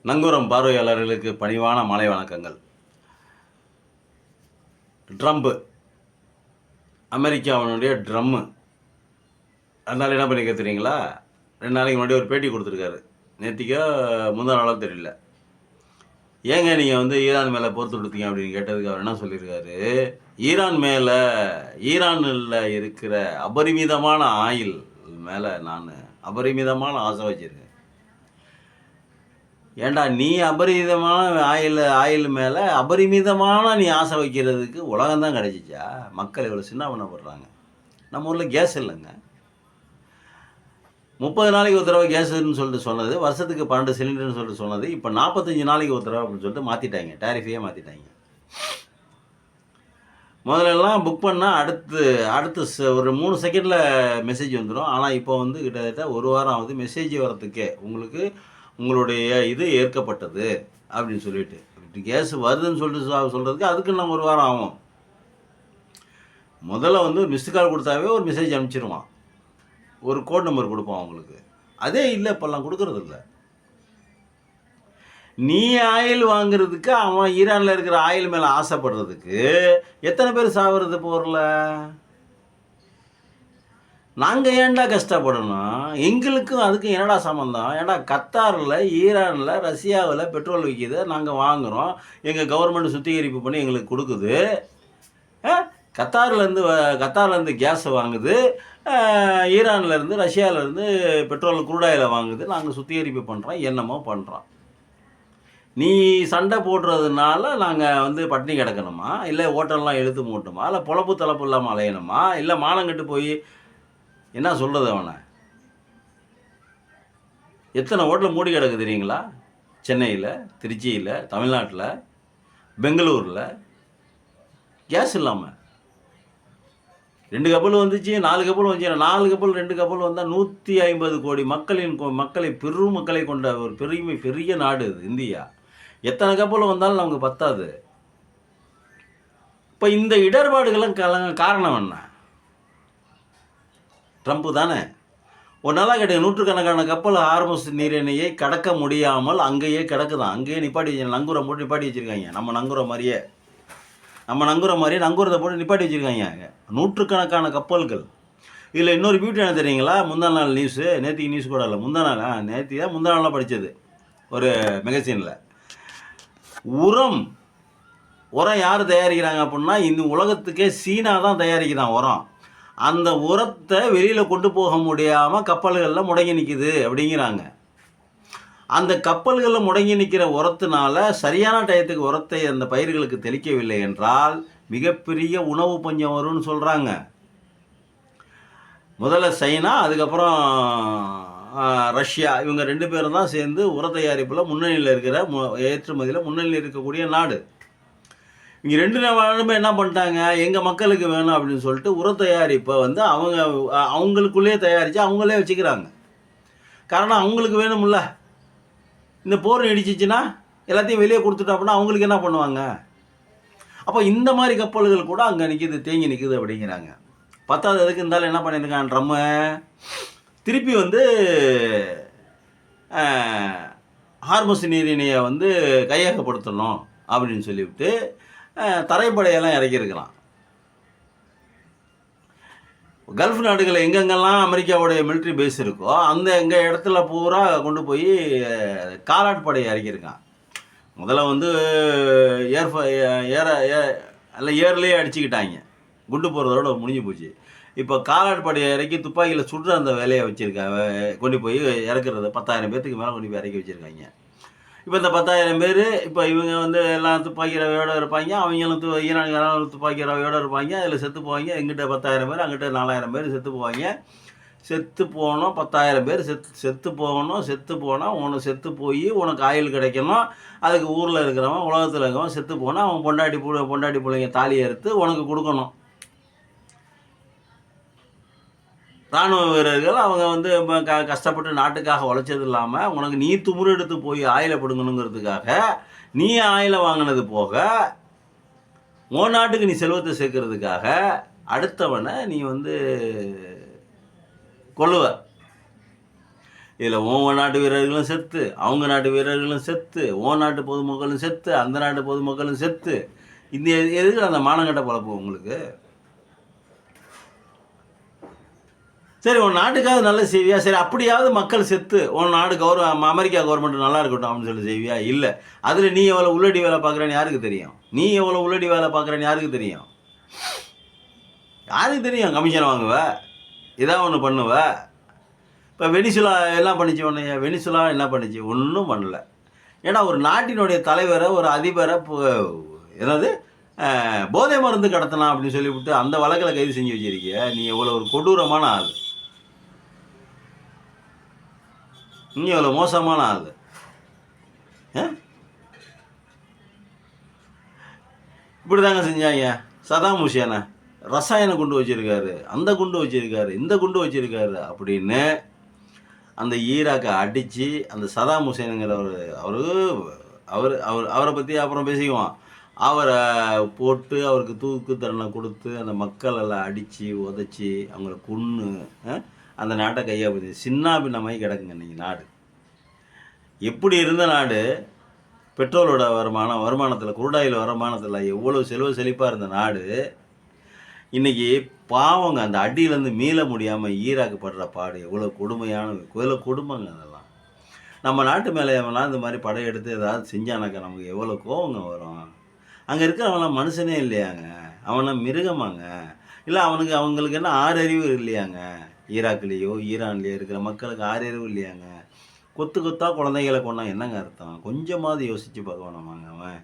நங்கூரம் பார்வையாளர்களுக்கு பணிவான மாலை வணக்கங்கள். ட்ரம்ப், அமெரிக்காவினுடைய ட்ரம்மு, அதனால் என்ன பண்ணிக்க தெரியுங்களா? 2 நாளைக்கு முன்னாடி ஒரு பேட்டி கொடுத்துருக்காரு. நேற்றுக்கோ முந்தா நாளோ தெரியல. ஏங்க நீங்கள் வந்து ஈரான் மேலே போர் தொடுத்தீங்க அப்படின்னு கேட்டதுக்கு அவர் என்ன சொல்லியிருக்காரு? ஈரானில் இருக்கிற அபரிமிதமான ஆயில் மேலே நான் அபரிமிதமான ஆசை வச்சுருக்கேன். ஏண்டா நீ அபரிமிதமான ஆயில் மேலே அபரிமிதமான நீ ஆசை வைக்கிறதுக்கு உலகம்தான் கிடச்சிச்சா? மக்கள் இவ்வளோ சின்ன பண்ணப்படுறாங்க. நம்ம ஊரில் கேஸ் இல்லைங்க. 30 நாளைக்கு ஒரு தடவை கேஸுன்னு சொல்லிட்டு சொன்னது, வருஷத்துக்கு 12 சிலிண்டர்னு சொல்லிட்டு சொன்னது, இப்போ 45 நாளைக்கு ஒரு தடவை அப்படின்னு சொல்லிட்டு மாற்றிட்டாங்க. டேரிஃபையே மாற்றிட்டாங்க. முதல்லலாம் புக் பண்ணால் அடுத்து ஒரு 3 செகண்டில் மெசேஜ் வந்துடும். ஆனால் இப்போ வந்து கிட்டத்தட்ட 1 வாரம் ஆகுது மெசேஜ் வரத்துக்கே. உங்களுடைய இது ஏற்கப்பட்டது அப்படின்னு சொல்லிட்டு கேஸ் வருதுன்னு சொல்லிட்டு சொல்கிறதுக்கு அதுக்கு நம்ம 1 வாரம் ஆகும். முதல்ல வந்து மிஸ்டு கால் கொடுத்தாவே ஒரு மெசேஜ் அனுப்பிச்சிருவான், ஒரு கோட் நம்பர் கொடுப்பான் அவங்களுக்கு. அதே இல்லை, இப்போல்லாம் கொடுக்கறது இல்லை. நீ ஆயில் வாங்குறதுக்கு அவன் ஈரானில் இருக்கிற ஆயில் மேலே ஆசைப்படுறதுக்கு எத்தனை பேர் சாப்பிட்றது போரில்? நாங்கள் ஏன்டா கஷ்டப்படணும்? எங்களுக்கும் அதுக்கும் என்னடா சம்மந்தம்? ஏன்டா கத்தாரில், ஈரானில், ரஷ்யாவில் பெட்ரோல் விற்கிது, நாங்கள் வாங்குகிறோம், எங்கள் கவர்மெண்ட் சுத்திகரிப்பு பண்ணி எங்களுக்கு கொடுக்குது. கத்தார்லேருந்து கேஸை வாங்குது, ஈரான்லேருந்து ரஷ்யாவிலேருந்து பெட்ரோல் குரூடாயில் வாங்குது, நாங்கள் சுத்திகரிப்பு பண்ணுறோம், என்னமோ பண்ணுறோம். நீ சண்டை போடுறதுனால நாங்கள் வந்து பட்டினி கிடக்கணுமா? இல்லை ஹோட்டல்லாம் எழுத்து மூட்டுமா? இல்லை பொழப்பு தளப்பு இல்லாமல் அலையணுமா? இல்லை மானங்கட்டு போய் என்ன சொல்கிறது? அவனை எத்தனை ஹோட்டல் மூடி கிடக்கு தெரியுங்களா? சென்னையில், திருச்சியில், தமிழ்நாட்டில், பெங்களூரில் கேஸ் இல்லாமல் 2 கப்பல் வந்துச்சு, 4 கப்பல் வந்துச்சு. 4 கப்பல் 2 கப்பல் வந்தால் 150 கோடி பெரும் மக்களை கொண்ட ஒரு பெரிய நாடு இது இந்தியா. எத்தனை கப்பல் வந்தாலும் நமக்கு பத்தாது. இப்போ இந்த இடர்பாடுகள்லாம் காரணம் என்ன? ட்ரம்ப்பு தானே. ஒரு நாளாக கேட்டு நூற்றுக்கணக்கான கப்பல் ஹார்முஸ் நீரிணையை கடக்க முடியாமல் அங்கேயே கிடக்குதான். அங்கேயே நிப்பாட்டி வச்சு நங்கூரம் போட்டு நிப்பாட்டி வச்சுருக்காங்க. நம்ம நங்கூரம் மாதிரியே நங்கூரத்தை போட்டு நிப்பாட்டி வச்சுருக்காங்க நூற்றுக்கணக்கான கப்பல்கள். இதில் இன்னொரு பியூட்டி என்ன தெரியுங்களா? முந்தா நாள் நியூஸு, நேற்றுக்கு நியூஸ் கூட இல்லை, முந்தா நாளாக படித்தது ஒரு மெகசினில். உரம் யார் தயாரிக்கிறாங்க அப்படின்னா, இந்த உலகத்துக்கே சீனா தான் தயாரிக்கிறான் உரம். அந்த உரத்தை வெளியில் கொண்டு போக முடியாமல் கப்பல்களில் முடங்கி நிற்கிது அப்படிங்கிறாங்க. அந்த கப்பல்களில் முடங்கி நிற்கிற உரத்தினால சரியான டயத்துக்கு உரத்தை அந்த பயிர்களுக்கு தெளிக்கவில்லை என்றால் மிகப்பெரிய உணவு பஞ்சம் வரும்னு சொல்கிறாங்க. முதல்ல சைனா, அதுக்கப்புறம் ரஷ்யா, இவங்க 2 பேரும் தான் சேர்ந்து உர தயாரிப்பில் முன்னணியில் இருக்கிற ஏற்றுமதியில் முன்னணியில் இருக்கக்கூடிய நாடு. இங்கே 2 நாடுமே என்ன பண்ணிட்டாங்க? எங்கள் மக்களுக்கு வேணும் அப்படின்னு சொல்லிட்டு உர தயாரிப்பை வந்து அவங்களுக்குள்ளேயே தயாரித்து அவங்களே வச்சுக்கிறாங்க. காரணம் அவங்களுக்கு வேணும்ல. இந்த போர் நீடிச்சிச்சுன்னா எல்லாத்தையும் வெளியே கொடுத்துட்டோம் அப்படின்னா அவங்களுக்கு என்ன பண்ணுவாங்க? அப்போ இந்த மாதிரி கப்பல்கள் கூட அங்கே நிற்கிது, தேங்கி நிற்குது அப்படிங்கிறாங்க. 10வது அதுக்கு இருந்தாலும் என்ன பண்ணியிருக்கான் ட்ரம்மு? திருப்பி வந்து ஹார்முஸ் நீரிணையை வந்து கையகப்படுத்தணும் அப்படின்னு சொல்லிவிட்டு தரைப்படையெல்லாம் இறக்கியிருக்கிறான். கல்ஃப் நாடுகளை எங்கெங்கெல்லாம் அமெரிக்காவுடைய மிலிட்ரி பேஸ் இருக்கோ அந்த எங்கள் இடத்துல பூரா கொண்டு போய் காலாட்படையை இறக்கியிருக்கான். முதல்ல வந்து ஏர்லேயே அடிச்சுக்கிட்டாங்க, குண்டு போகிறதோட முடிஞ்சு போச்சு. இப்போ காலாட்படையை இறக்கி துப்பாக்கியில் சுடுற அந்த வேலையை வச்சுருக்காங்க, கொண்டு போய் இறக்குறது. 10,000 பேர்த்துக்கு மேலே கொண்டு போய் இறக்கி வச்சுருக்காங்க. இப்போ இந்த 10,000 பேர் இப்போ இவங்க வந்து எல்லாம் துப்பாக்கி ரவையோடு இருப்பாங்க, அவங்களும் ஈரான்காரங்களும் துப்பாக்கி ரவையோடு இருப்பாங்க. அதில் செத்து போவாங்க. எங்கிட்ட 10,000 பேர், அங்கிட்ட 4,000 பேர் செத்து போவாங்க. செத்து போனோம் 10,000 பேர் செத்து போனால் உனக்கு செத்து போய் உனக்கு ஆயில் கிடைக்கணும். அதுக்கு ஊரில் இருக்கிறவன், உலகத்தில் இருக்கிறவன் செத்து போனால் அவன் பொண்டாட்டி பிள்ளைங்க தாலி அறுத்து உனக்கு கொடுக்கணும். இராணுவ வீரர்கள் அவங்க வந்து கஷ்டப்பட்டு நாட்டுக்காக உழைச்சது இல்லாமல் உனக்கு நீ துமுறு எடுத்து போய் ஆயிலை பிடுங்கணுங்கிறதுக்காக நீ ஆயிலை வாங்கினது போக உன் நாட்டுக்கு நீ செல்வத்தை சேர்க்கறதுக்காக அடுத்தவனை நீ வந்து கொள்ளுவ. இதில் உன் நாட்டு வீரர்களும் செத்து, அவங்க நாட்டு வீரர்களும் செத்து, உன் நாட்டு பொதுமக்களும் செத்து, அந்த நாட்டு பொதுமக்களும் செத்து. இந்த எதுக்கு அந்த மானங்கட்ட பழப்பு உங்களுக்கு? சரி, உன் நாட்டுக்காவது நல்ல செய்வியா? சரி, அப்படியாவது மக்கள் செத்து உன் நாடு அமெரிக்கா கவர்மெண்ட் நல்லா இருக்கட்டும் அப்படின்னு சொல்லி செய்வியா? இல்லை. அதில் நீ எவ்வளோ உள்ளடி வேலை பார்க்குறேன்னு யாருக்கு தெரியும்? நீ எவ்வளோ உள்ளடி வேலை பார்க்குறேன்னு யாருக்கு தெரியும்? யாருக்கு தெரியும்? கமிஷன் வாங்குவ, இதான் ஒன்று பண்ணுவ. இப்போ வெனிசுலா என்ன பண்ணிச்சு? உடனே வெனிசுலா என்ன பண்ணிச்சு? ஒன்றும் பண்ணல. ஏன்னா ஒரு நாட்டினுடைய தலைவரை, ஒரு அதிபரை என்னது போதை மருந்து கடத்தலாம் அப்படின்னு சொல்லிவிட்டு அந்த வழக்கில் கைது செஞ்சு வச்சிருக்கிய. நீ எவ்வளோ ஒரு கொடூரமான ஆள், நீ எவ்வளோ மோசமான ஆள். இப்படி தாங்க செஞ்சாங்க. சதாம் ஹுசேனை ரசாயன குண்டு வச்சுருக்காரு, அந்த குண்டு வச்சுருக்காரு, இந்த குண்டு வச்சுருக்காரு அப்படின்னு அந்த ஈராக்கை அடித்து அந்த சதாம் ஹுசேனுங்கிறவர் அவரை பற்றி அப்புறம் பேசிக்குவான். அவரை போட்டு அவருக்கு தூக்கு தண்டனை கொடுத்து அந்த மக்கள் எல்லாம் அடித்து உதச்சி அவங்கள கொன்று அந்த நாட்டை கையாபதி சின்ன பின்னமாகி கிடக்குங்க இன்றைக்கி நாடு. எப்படி இருந்த நாடு பெட்ரோலோட வருமானத்தில், குருடாயில் வருமானத்தில் எவ்வளோ செழிப்பாக இருந்த நாடு இன்றைக்கி பாவங்க அந்த அடியிலேருந்து மீள முடியாமல் ஈராக்கு படுற பாடு எவ்வளோ கொடுமைங்க. அதெல்லாம் நம்ம நாட்டு மேலே எவனா இந்த மாதிரி படையெடுத்து ஏதாவது செஞ்சானாக்கா நமக்கு எவ்வளோ கோவங்க வரும். அங்கே இருக்கிறவங்களாம் மனுஷனே இல்லையாங்க, அவனை மிருகமாங்க. இல்லை அவங்களுக்கு என்ன 6 அறிவு இல்லையாங்க? ஈராக்லேயோ ஈரான்லேயோ இருக்கிற மக்களுக்கு 6 அறிவு இல்லையாங்க? கொத்தா குழந்தைகளை கொண்டா என்னங்க அர்த்தம்? கொஞ்சமாவது யோசித்து பார்க்கணுமாங்க அவன்.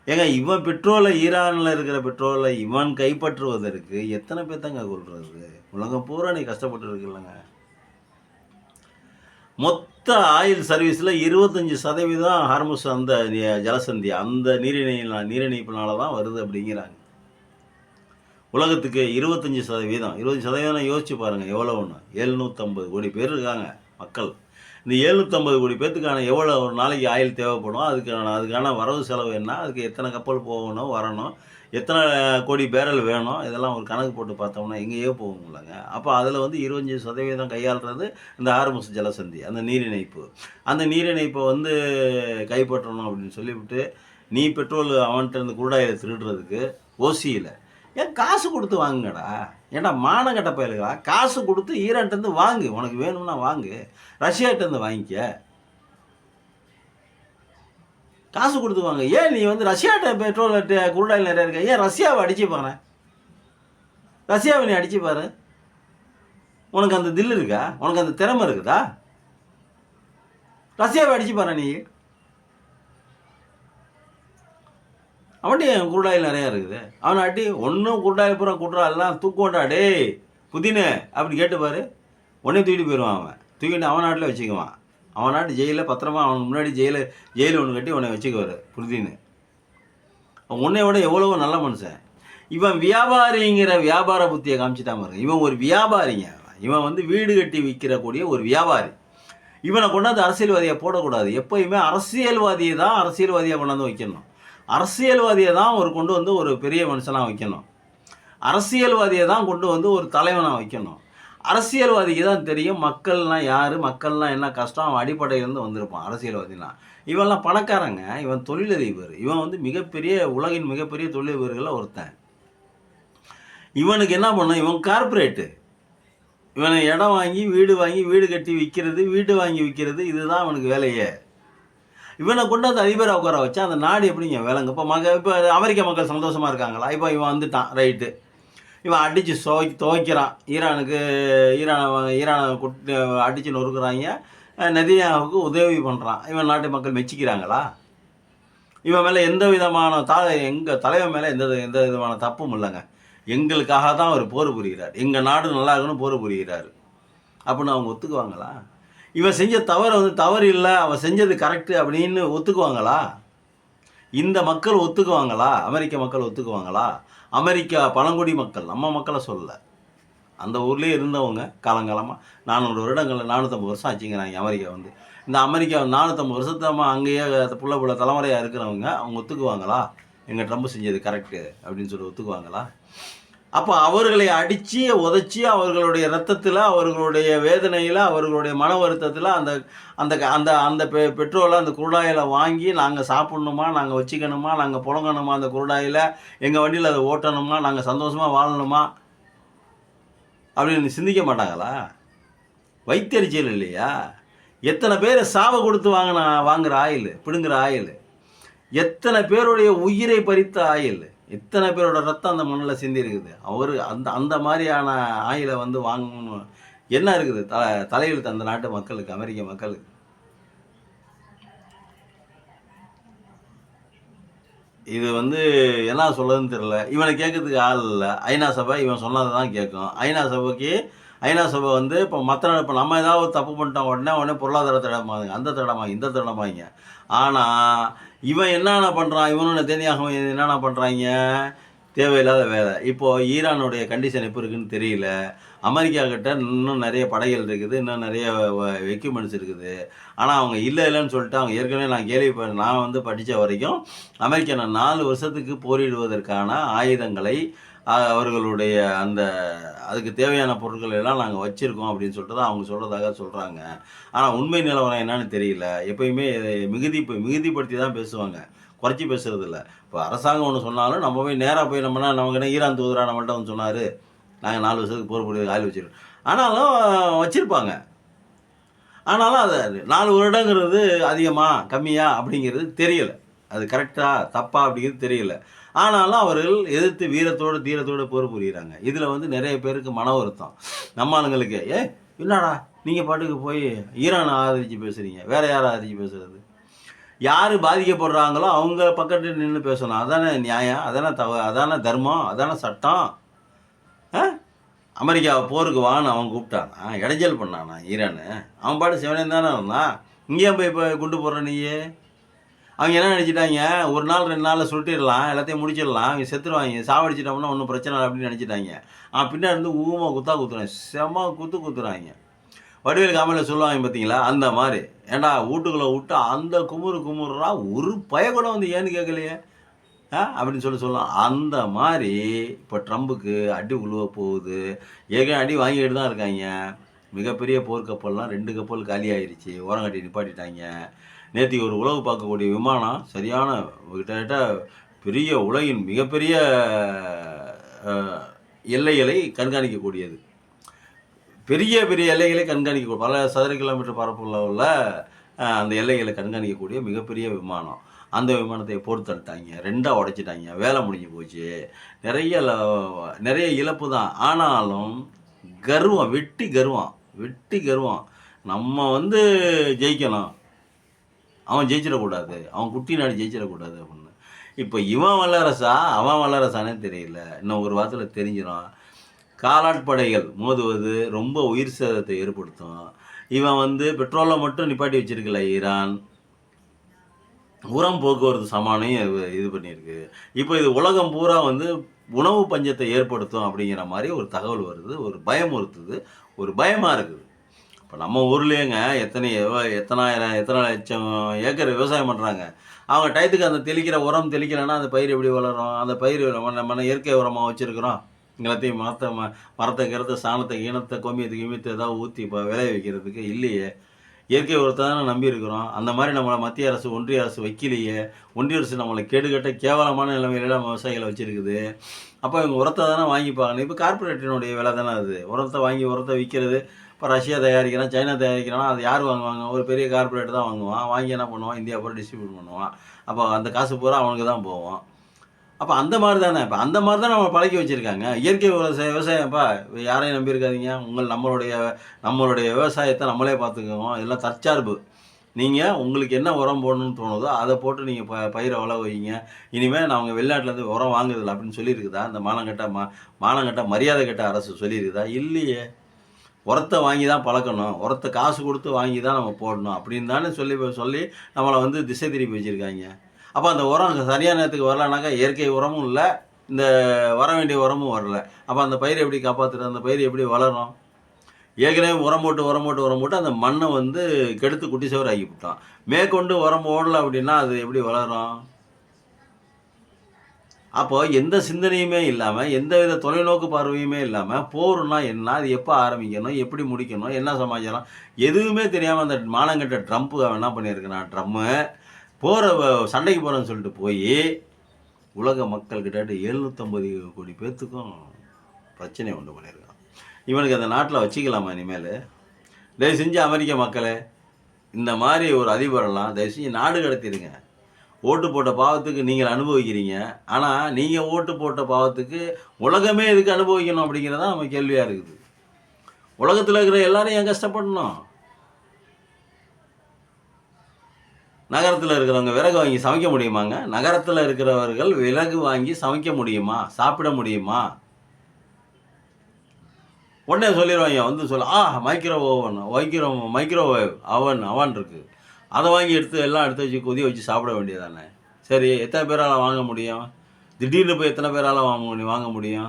ஏங்க இவன் பெட்ரோலை, ஈரானில் இருக்கிற பெட்ரோலை இவன் கைப்பற்றுவதற்கு எத்தனை பேர்த்தாங்க கொள்வது? உலகம் பூரா நீ கஷ்டப்பட்டு இருக்குல்லங்க. மொத்த ஆயில் சர்வீஸில் 25% ஹார்முஸ் அந்த ஜலசந்தி அந்த நீரிணைப்பினால தான் வருது அப்படிங்கிறாங்க. உலகத்துக்கு 25% யோசிச்சு பாருங்கள் எவ்வளோ ஒன்று. 750 கோடி பேர் இருக்காங்க மக்கள். இந்த 750 கோடி பேர்த்துக்கான எவ்வளோ ஒரு நாளைக்கு ஆயில் தேவைப்படும், அதுக்கான வரவு செலவு என்ன, அதுக்கு எத்தனை கப்பல் போகணும் வரணும், எத்தனை கோடி பேரல் வேணும், இதெல்லாம் ஒரு கணக்கு போட்டு பார்த்தோம்னா எங்கேயோ போகுங்களேங்க. அப்போ அதில் 25% கையாளுறது இந்த ஹார்முஸ் ஜலசந்தி அந்த நீரிணைப்பு. அந்த நீரிணைப்பை கைப்பற்றணும் அப்படின்னு சொல்லிவிட்டு நீ பெட்ரோல் அவன்கிட்ட இருந்து குருடாயில் திருடுறதுக்கு ஓசியில் ஏன் காசு கொடுத்து வாங்குங்கடா. ஏன்டா மானங்கட்ட பயலுங்களா? காசு கொடுத்து ஈரான்கிட்டருந்து வாங்கு, உனக்கு வேணும்னா வாங்கு, ரஷ்யாகிட்டேருந்து வாங்கிக்க, காசு கொடுத்து வாங்க. ஏன் நீ ரஷ்யாட்ட பெட்ரோல் குருடாயில் நிறைய இருக்க, ஏன் ரஷ்யாவை அடிச்சு பாரு, ரஷ்யாவை நீ அடிச்சு பாரு. உனக்கு அந்த தில் இருக்கா? உனக்கு அந்த திறமை இருக்குதா? ரஷ்யாவை அடிச்சு பாரு நீ. அவன்கிட்ட குருடாயில் நிறையா இருக்குது, அவனை அடி. ஒன்றும் குருடாயில் பூரா குட்ரா எல்லாம் தூக்குவான்டா டே புதினு அப்படி கேட்டுப்பாரு, உடனே தூக்கிட்டு போயிடுவான். அவன் தூக்கிட்டு அவன் நாட்டில் வச்சுக்குவான். அவன் நாட்டு ஜெயிலில் பத்திரமா அவனுக்கு முன்னாடி ஜெயிலில் ஒன்று கட்டி உன்னை வச்சுக்குவார் புதினு. அவன் உன்னை விட எவ்வளவோ நல்ல மனுஷன். இவன் வியாபாரிங்கிற வியாபார புத்தியை காமிச்சிட்டாம இருக்கு. இவன் ஒரு வியாபாரிங்க. இவன் வீடு கட்டி விற்கிறக்கூடிய ஒரு வியாபாரி. இவனை கொண்டாந்து அரசியல்வாதியாக போடக்கூடாது. எப்போயுமே அரசியல்வாதியை தான் அரசியல்வாதியாக கொண்டாந்து வைக்கணும். அரசியல்வாதியை தான் ஒரு பெரிய மனுஷனாக வைக்கணும். அரசியல்வாதியை தான் ஒரு தலைவனாக வைக்கணும். அரசியல்வாதிக்கு தான் தெரியும் மக்கள்லாம் யார், மக்கள்லாம் என்ன கஷ்டம், அவன் அடிப்படையிலேருந்து வந்திருப்பான் அரசியல்வாதினா. இவன்லாம் பணக்காரங்க, இவன் தொழிலதிபர். இவன் மிகப்பெரிய உலகின் மிகப்பெரிய தொழிலதிபர்களில் ஒருத்தன். இவனுக்கு என்ன பண்ணும், இவன் கார்பரேட்டு. இவனை இடம் வாங்கி வீடு கட்டி விற்கிறது, வீடு வாங்கி விற்கிறது, இதுதான் அவனுக்கு வேலையே. இவனை கொண்டாந்து அதிபரை உட்கார வச்சா அந்த நாடு எப்படிங்க வேலைங்க? இப்போ அமெரிக்க மக்கள் சந்தோஷமாக இருக்காங்களா? இப்போ இவன் வந்துட்டான் ரைட்டு, இவன் அடித்து துவைக்கிறான். ஈரானை அடித்து நொறுக்குறாங்க. நெதன்யாஹுவுக்கு உதவி பண்ணுறான். இவன் நாட்டு மக்கள் மெச்சிக்கிறாங்களா? இவன் மேலே எந்த விதமான எங்கள் தலைவன் மேலே எந்த விதமான தப்பும் இல்லைங்க. எங்களுக்காக தான் அவர் போர் புரிகிறார், எங்கள் நாடு நல்லா இருக்கணும் போர் புரிகிறார் அப்படின்னு அவங்க ஒத்துக்குவாங்களா? இவன் செஞ்ச தவறு இல்லை, அவன் செஞ்சது கரெக்டு அப்படின்னு ஒத்துக்குவாங்களா? இந்த மக்கள் ஒத்துக்குவாங்களா? அமெரிக்க மக்கள் ஒத்துக்குவாங்களா? அமெரிக்கா பழங்குடி மக்கள், நம்ம மக்களை சொல்லலை, அந்த ஊர்லேயே இருந்தவங்க காலங்காலமாக 400 வருடங்களில் 450 வருஷம் ஆச்சுங்கிறாங்க அமெரிக்கா இந்த அமெரிக்கா 450 வருஷத்தமா அங்கேயே புள்ள தலைமுறையாக இருக்கிறவங்க அவங்க ஒத்துக்குவாங்களா எங்கள் ட்ரம்ப் செஞ்சது கரெக்டு அப்படின்னு சொல்லி ஒத்துக்குவாங்களா? அப்போ அவர்களை அடித்து உதைச்சி அவர்களுடைய ரத்தத்தில், அவர்களுடைய வேதனையில், அவர்களுடைய மன வருத்தத்தில் அந்த அந்த அந்த அந்த பெட்ரோலை அந்த குருடாயில் வாங்கி நாங்கள் சாப்பிட்ணுமா, நாங்கள் வச்சுக்கணுமா, நாங்கள் புழங்கணுமா, அந்த குருடாயில் எங்கள் வண்டியில் அதை ஓட்டணுமா, நாங்கள் சந்தோஷமாக வாழணுமா அப்படின்னு சிந்திக்க மாட்டாங்களா? வைத்தறிச்சல் இல்லையா? எத்தனை பேர் சாவை கொடுத்து வாங்குகிற ஆயில், பிடுங்குற ஆயில், எத்தனை பேருடைய உயிரை பறித்த ஆயில், எத்தனை பேரோட ரத்தம் அந்த மண்ணில் சிந்தி இருக்குது. அவர் அந்த அந்த மாதிரியான ஆயிலை வந்து வாங்கணும் என்ன இருக்குது தலையெழுத்து அந்த நாட்டு மக்களுக்கு, அமெரிக்க மக்களுக்கு. இது வந்து என்ன சொல்லுதுன்னு தெரியல. இவனை கேட்கறதுக்கு ஆள் இல்லை. ஐநா சபை இவன் சொன்னதை தான் கேட்கும். ஐநா சபை வந்து இப்போ இப்போ நம்ம ஏதாவது தப்பு பண்ணிட்டோம் உடனே பொருளாதார தடமாங்க, அந்த தடமாங்க, இந்த தடமாங்க. ஆனால் இவன் என்னென்ன பண்ணுறான், இவனோட தேனியாக என்னென்ன பண்ணுறாங்க, தேவையில்லாத வேலை. இப்போது ஈரானுடைய கண்டிஷன் எப்படி இருக்குன்னு தெரியல. அமெரிக்கா கிட்ட இன்னும் நிறைய படைகள் இருக்குது, இன்னும் நிறைய எக்யூப்மெண்ட்ஸ் இருக்குது. ஆனால் அவங்க இல்லைன்னு சொல்லிட்டு அவங்க ஏற்கனவே நான் வந்து படித்த வரைக்கும் அமெரிக்கா 4 வருஷத்துக்கு போரிடுவதற்கான ஆயுதங்களை அவர்களுடைய அதுக்கு தேவையான பொருட்கள் எல்லாம் நாங்கள் வச்சுருக்கோம் அப்படின்னு சொல்லிட்டு தான் அவங்க சொல்கிறதாக சொல்கிறாங்க. ஆனால் உண்மை நிலவரம் என்னன்னு தெரியல. எப்பயுமே மிகுதிப்படுத்தி தான் பேசுவாங்க, குறைச்சி பேசுறது இல்லை. இப்போ அரசாங்கம் ஒன்று சொன்னாலும் நம்ம போய் நேராக போய் நமக்கு என்ன ஈரான் தூதரா நம்மள்ட்ட வந்து சொன்னார், நாங்கள் 4 வருஷத்துக்கு போர் புரிய ஆள் வச்சுருக்கோம். ஆனாலும் வச்சுருப்பாங்க. ஆனாலும் அது 4 வருடங்கிறது அதிகமா கம்மியா அப்படிங்கிறது தெரியலை. அது கரெக்டாக தப்பா அப்படிங்கிறது தெரியல. ஆனாலும் அவர்கள் எதிர்த்து வீரத்தோடு தீரத்தோடு போர் புரிகிறாங்க. இதில் வந்து நிறைய பேருக்கு மன வருத்தம். நம்ம ஆளுங்களுக்கு என்னடா நீங்கள் பாட்டுக்கு போய் ஈரானை ஆதரித்து பேசுகிறீங்க, வேறு யாரை ஆதரித்து பேசுகிறது? யார் பாதிக்கப்படுறாங்களோ அவங்க பக்கத்தில் நின்று பேசணும். அதானே நியாயம், அதானே தர்மம், அதானே சட்டம். அமெரிக்கா போருக்கு வான்னு அவன் கூப்பிட்டானா, இடைஞ்சல் பண்ணானா ஈரானு? அவன் பாட்டு சிவனேன் தானே இருந்தான். இங்கேயும் போய் இப்போ குண்டு போடுற நீயே? அவங்க என்ன நினச்சிட்டாங்க, ஒரு நாள் 2 நாளில் சுட்டிடலாம், எல்லாத்தையும் முடிச்சிடலாம், அவங்க செத்துருவாங்க, சாவடிச்சிட்டோம்னா ஒன்றும் பிரச்சனை இல்லை அப்படின்னு நினச்சிட்டாங்க. பின்னாடி இருந்து குத்துறாங்க, செம்ம குத்துறாங்க. வடிவேல் காமெடியில் சொல்லுவாங்க பார்த்தீங்களா, அந்த மாதிரி. ஏண்டா வீட்டுக்குள்ளே விட்டு அந்த குமுறுறா, ஒரு கூட வந்து ஏன்னு கேட்கலையே அப்படின்னு சொல்லலாம். அந்த மாதிரி இப்போ ட்ரம்புக்கு அடி உழுவ போகுது. அடி வாங்கிட்டு தான் இருக்காங்க. மிகப்பெரிய போர்க்கப்பல்லாம் 2 கப்பல் காலி ஆயிடுச்சு, ஓரங்கட்டி நிப்பாட்டிட்டாங்க. நேற்று ஒரு உளவு பார்க்கக்கூடிய விமானம் சரியான கிட்டத்தட்ட பெரிய உலகின் மிகப்பெரிய எல்லைகளை கண்காணிக்கக்கூடியது, பெரிய பெரிய எல்லைகளை கண்காணிக்க பல சதுர கிலோமீட்டர் பரப்புள்ள உள்ள அந்த எல்லைகளை கண்காணிக்கக்கூடிய மிகப்பெரிய விமானம். அந்த விமானத்தை பொறுத்தட்டாங்க, 2ஆக உடைச்சிட்டாங்க, வேலை முடிஞ்சு போச்சு. நிறைய இழப்பு தான். ஆனாலும் கர்வம், வெட்டி கர்வம். நம்ம வந்து ஜெயிக்கணும், அவன் ஜெயிச்சிடக்கூடாது, அவன் குட்டி நாடு ஜெயிச்சிடக்கூடாது அப்படின்னு. இப்போ இவன் வல்லரசா அவன் வல்லரசானே தெரியல. இன்னும் ஒரு வாரத்தில் தெரிஞ்சிடும். காலாட்படைகள் மோதுவது ரொம்ப உயிர் சேதத்தை ஏற்படுத்தும். இவன் வந்து பெட்ரோலை மட்டும் நிப்பாட்டி வச்சிருக்கல ஈரான், உரம் போக்குவரத்து சமானையும் இது பண்ணியிருக்கு. இப்போ இது உலகம் பூரா வந்து உணவு பஞ்சத்தை ஏற்படுத்தும் அப்படிங்கிற மாதிரி ஒரு தகவல் வருது, ஒரு பயமுறுத்துது, ஒரு பயமாக இருக்குது. இப்போ நம்ம ஊர்லேயேங்க எத்தனை லட்சம் ஏக்கர் விவசாயம் பண்ணுறாங்க. அவங்க டயத்துக்கு அந்த தெளிக்கிற உரம் தெளிக்கலைன்னா அந்த பயிர் எப்படி வளரும்? அந்த பயிர் நம்ம இயற்கை உரமாக வச்சுருக்கிறோம். எல்லாத்தையும் மரத்தை கருத்தை சாணத்தை ஈனத்தை கொமியத்தை ஏதாவது ஊற்றி இப்போ விளைய வைக்கிறதுக்கு இல்லையே. இயற்கை உரத்தை தானே நம்பி இருக்கிறோம். அந்த மாதிரி நம்மளை மத்திய அரசு ஒன்றிய அரசு வைக்கலையே. ஒன்றிய அரசு நம்மளை கேடுகட்ட கேவலமான நிலைமையிலாம் விவசாயிகளை வச்சுருக்குது. அப்போ இவங்க உரத்தை தானே வாங்கிப்பாங்க. இப்போ கார்பரேட்டினுடைய வேலை தானே அது. உரத்தை விற்கிறது. இப்போ ரஷ்யா தயாரிக்கிறான், சைனா தயாரிக்கிறான்னா அது யார் வாங்குவாங்க? ஒரு பெரிய கார்பரேட் தான் வாங்குவான். வாங்கி என்ன பண்ணுவான்? இந்தியா பூரா டிஸ்ட்ரிபியூட் பண்ணுவான். அப்போ அந்த காசு பூரா அவனுக்கு தான் போவோம். அப்போ அந்த மாதிரி தானே, இப்போ அந்த மாதிரி தான் நம்ம பழக்கி வச்சுருக்காங்க. இயற்கை விவசாயம்ப்பா யாரையும் நம்பியிருக்காதீங்க. நம்மளுடைய விவசாயத்தை நம்மளே பார்த்துக்குவோம். இதெல்லாம் தற்சார்பு. நீங்கள் உங்களுக்கு என்ன உரம் போடணும்னு தோணுதோ அதை போட்டு நீங்கள் பயிரை வள வைங்க. இனிமேல் நான் அவங்க வெளிநாட்டிலேருந்து உரம் வாங்குதில்லை அப்படின்னு சொல்லியிருக்குதா? இந்த மானங்கட்ட மரியாதை கட்ட அரசு சொல்லியிருக்குதா? இல்லையே. உரத்தை வாங்கி தான் பழக்கணும், உரத்தை காசு கொடுத்து வாங்கி தான் நம்ம போடணும் அப்படின்னு தானே சொல்லி நம்மளை வந்து திசை திருப்பி வச்சுருக்காங்க. அப்போ அந்த உரம் சரியான நேரத்துக்கு வரலனாக்கா இயற்கை உரமும் இல்லை, இந்த வர வேண்டிய உரமும் வரல. அப்போ அந்த பயிரை எப்படி காப்பாற்றுறது? அந்த பயிர் எப்படி வளரும்? ஏற்கனவே உரம் போட்டு அந்த மண்ணை வந்து கெடுத்து குட்டி சவறு ஆக்கி விட்டான். மேற்கொண்டு உரம் ஓடலை அப்படின்னா அது எப்படி வளரும்? அப்போ எந்த சிந்தனையுமே இல்லாமல், எந்தவித தொலைநோக்கு பார்வையுமே இல்லாமல், போர்னா என்ன? அது எப்போ ஆரம்பிக்கணும்? எப்படி முடிக்கணும்? என்ன சமாச்சாரம்? எதுவுமே தெரியாமல் அந்த மானங்கெட்ட ட்ரம்ப் அவன் என்ன பண்ணியிருக்கிறான், ட்ரம்மு சண்டைக்கு போகிறேன்னு சொல்லிட்டு போய் உலக மக்கள் கிட்டத்தட்ட 750 கோடி பேர்த்துக்கும் பிரச்சனையை உண்டு பண்ணியிருக்கான். இவனுக்கு அந்த நாட்டில் வச்சுக்கலாமா இனிமேல்? தயவு செஞ்சு அமெரிக்க மக்களே, இந்த மாதிரி ஒரு அதிபரெல்லாம் தயவு செஞ்சு நாடு கடத்திடுங்க. ஓட்டு போட்ட பாவத்துக்கு நீங்கள் அனுபவிக்கிறீங்க. ஆனால் நீங்கள் ஓட்டு போட்ட பாவத்துக்கு உலகமே எதுக்கு அனுபவிக்கணும் அப்படிங்கிறதான் நம்ம கேள்வியாக இருக்குது. உலகத்தில் இருக்கிற எல்லாரும் ஏன் கஷ்டப்படணும்? நகரத்தில் இருக்கிறவங்க விறகு வாங்கி சமைக்க முடியுமாங்க? நகரத்தில் இருக்கிறவர்கள் விறகு வாங்கி சமைக்க முடியுமா? சாப்பிட முடியுமா? உடனே சொல்லிடுவாங்க, வந்து மைக்ரோவேவ் அவன் இருக்குது, அதை வாங்கி எல்லாம் எடுத்து வச்சு கொதி வச்சு சாப்பிட வேண்டியதானே. சரி, எத்தனை பேரால் வாங்க முடியும்? திடீர்னு போய் எத்தனை பேரால் வாங்க முடியும்?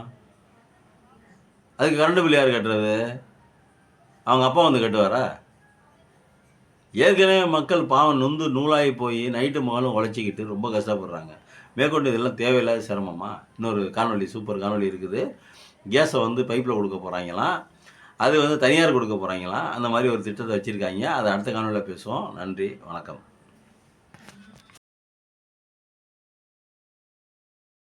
அதுக்கு கரண்ட் பில் யார் கட்டுறது? அவங்க அப்பா வந்து கட்டுவாரா? ஏற்கனவே மக்கள் பாவம் நொந்து நூலாகி போய் நைட்டு மகளும் உழைச்சிக்கிட்டு ரொம்ப கஷ்டப்படுறாங்க. மேற்கொண்டு இதெல்லாம் தேவையில்லாத சிரமமா? இன்னொரு காணொலி, சூப்பர் காணொலி இருக்குது. கேஸை வந்து பைப்பில் கொடுக்க போகிறாங்களாம், அது வந்து தனியார் கொடுக்க போகிறாங்களாம். அந்த மாதிரி ஒரு திட்டத்தை வச்சுருக்காங்க. அதை அடுத்த காணொலியில் பேசுவோம். நன்றி, வணக்கம்.